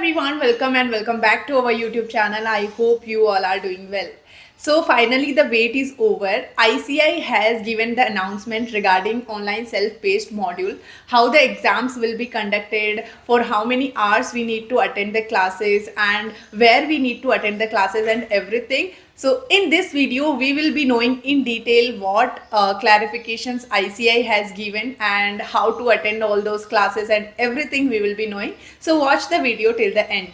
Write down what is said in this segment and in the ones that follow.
everyone, welcome and welcome back to our YouTube channel. I hope you all are doing well. So finally the wait is over. ICI has given the announcement regarding online self-paced module, how the exams will be conducted, for how many hours we need to attend the classes and where we need to attend the classes and everything. So in this video, we will be knowing in detail what clarifications ICI has given and how to attend all those classes and everything we will be knowing. So watch the video till the end.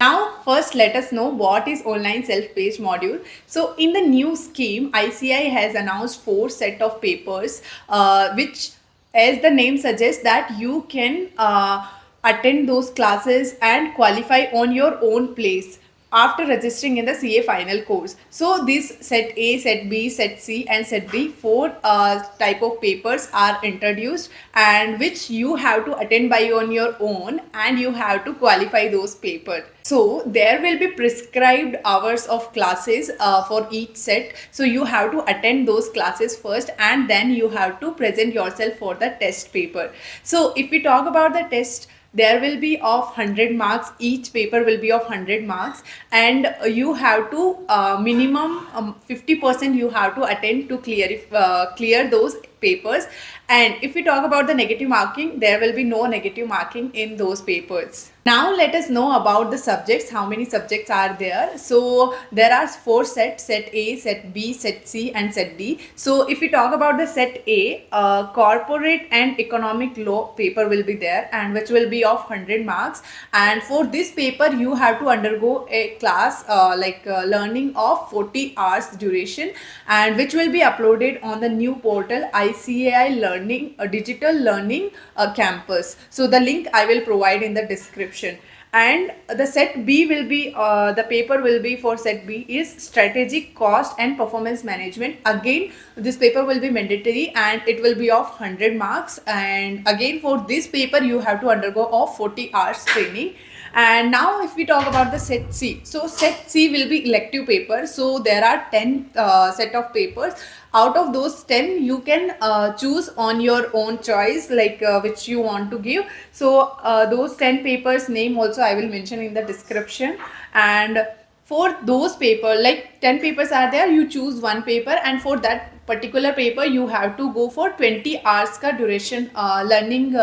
Now, first let us know what is online self-paced module. So in the new scheme, ICI has announced 4 set of papers, which as the name suggests that you can attend those classes and qualify on your own place after registering in the CA final course. So this set A, set B, set C and set D, 4 type of papers are introduced, and which you have to attend by on your own and you have to qualify those papers. So there will be prescribed hours of classes for each set. So you have to attend those classes first and then you have to present yourself for the test paper. So if we talk about the test, there will be of 100 marks. Each paper will be of 100 marks, and you have to minimum 50% you have to attend to clear those papers. And if we talk about the negative marking, there will be no negative marking in those papers. Now let us know about the subjects, how many subjects are there. So there are 4 sets: set A, set B, set C and set D. So if we talk about the set A, corporate and economic law paper will be there, and which will be of 100 marks. And for this paper you have to undergo a class learning of 40 hours duration, and which will be uploaded on the new portal ICAI Learning Digital Learning Campus. So the link I will provide in the description. And the set B will be the paper will be for set B is strategic cost and performance management. Again, this paper will be mandatory and it will be of 100 marks, and again for this paper you have to undergo of 40 hours training. And now if we talk about the set C, so set C will be elective paper. So there are 10 set of papers. Out of those 10 you can choose on your own choice, which you want to give. So those 10 papers name also I will mention in the description. And for those paper, like 10 papers are there, you choose one paper, and for that particular paper you have to go for 20 hours ka duration learning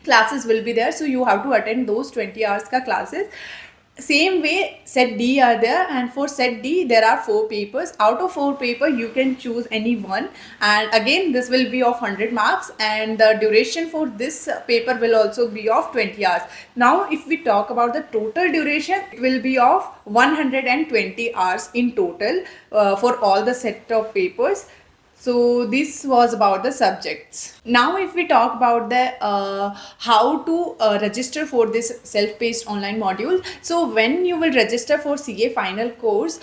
classes will be there. So you have to attend those 20 hours ka classes. Same way set D are there, and for set D there are 4 papers. Out of 4 paper you can choose any one, and again this will be of 100 marks, and the duration for this paper will also be of 20 hours. Now if we talk about the total duration, it will be of 120 hours in total for all the set of papers. So this was about the subjects. Now if we talk about the how to register for this self-paced online module. So when you will register for CA final course,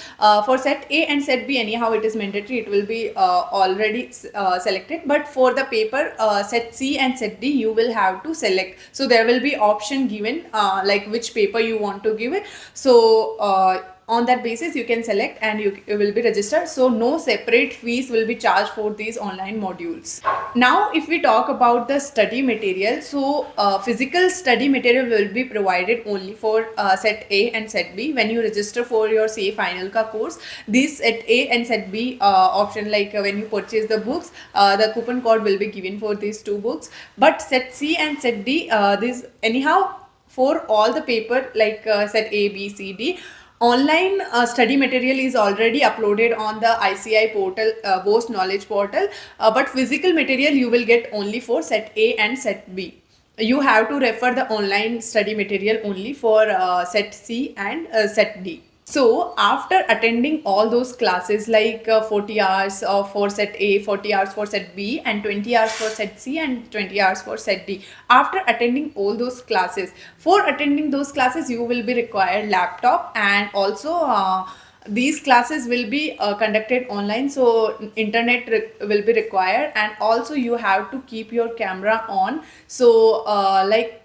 for set A and set B anyhow it is mandatory, it will be already selected. But for the paper set C and set D you will have to select. So there will be option given like which paper you want to give it. So on that basis you can select and you will be registered. So no separate fees will be charged for these online modules. Now if we talk about the study material, so physical study material will be provided only for set A and set B. When you register for your CA final ka course, this set A and set B option, when you purchase the books, the coupon code will be given for these 2 books. But set C and set D, this anyhow for all the paper set A, B, C, D, online study material is already uploaded on the ICI portal, Boast Knowledge portal, but physical material you will get only for set A and set B. You have to refer the online study material only for set C and set D. So after attending all those classes 40 hours for set A, 40 hours for set B and 20 hours for set C and 20 hours for set D, after attending all those classes, for attending those classes you will be required laptop, and also these classes will be conducted online, so internet will be required, and also you have to keep your camera on. So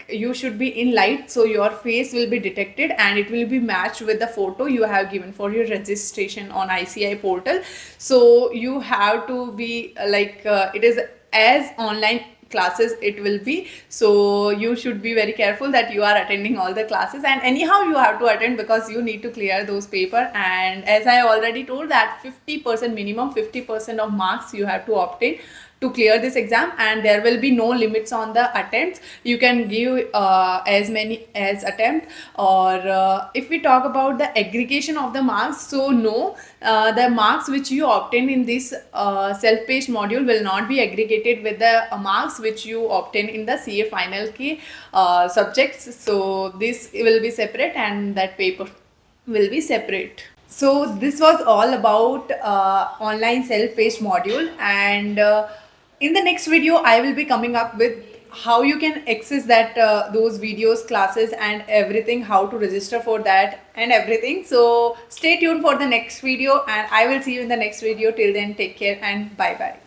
you should be in light, so your face will be detected and it will be matched with the photo you have given for your registration on ICI portal. So you have to be it is as online classes it will be. So you should be very careful that you are attending all the classes, and anyhow you have to attend because you need to clear those paper. And as I already told that 50% minimum 50% of marks you have to obtain to clear this exam, and there will be no limits on the attempts. You can give as many as attempt. Or if we talk about the aggregation of the marks, so no, the marks which you obtain in this self-paced module will not be aggregated with the marks which you obtain in the CA final key subjects. So this will be separate and that paper will be separate. So this was all about online self-paced module, and in the next video I will be coming up with how you can access that those videos, classes and everything, how to register for that and everything. So stay tuned for the next video, and I will see you in the next video. Till then, take care and bye bye.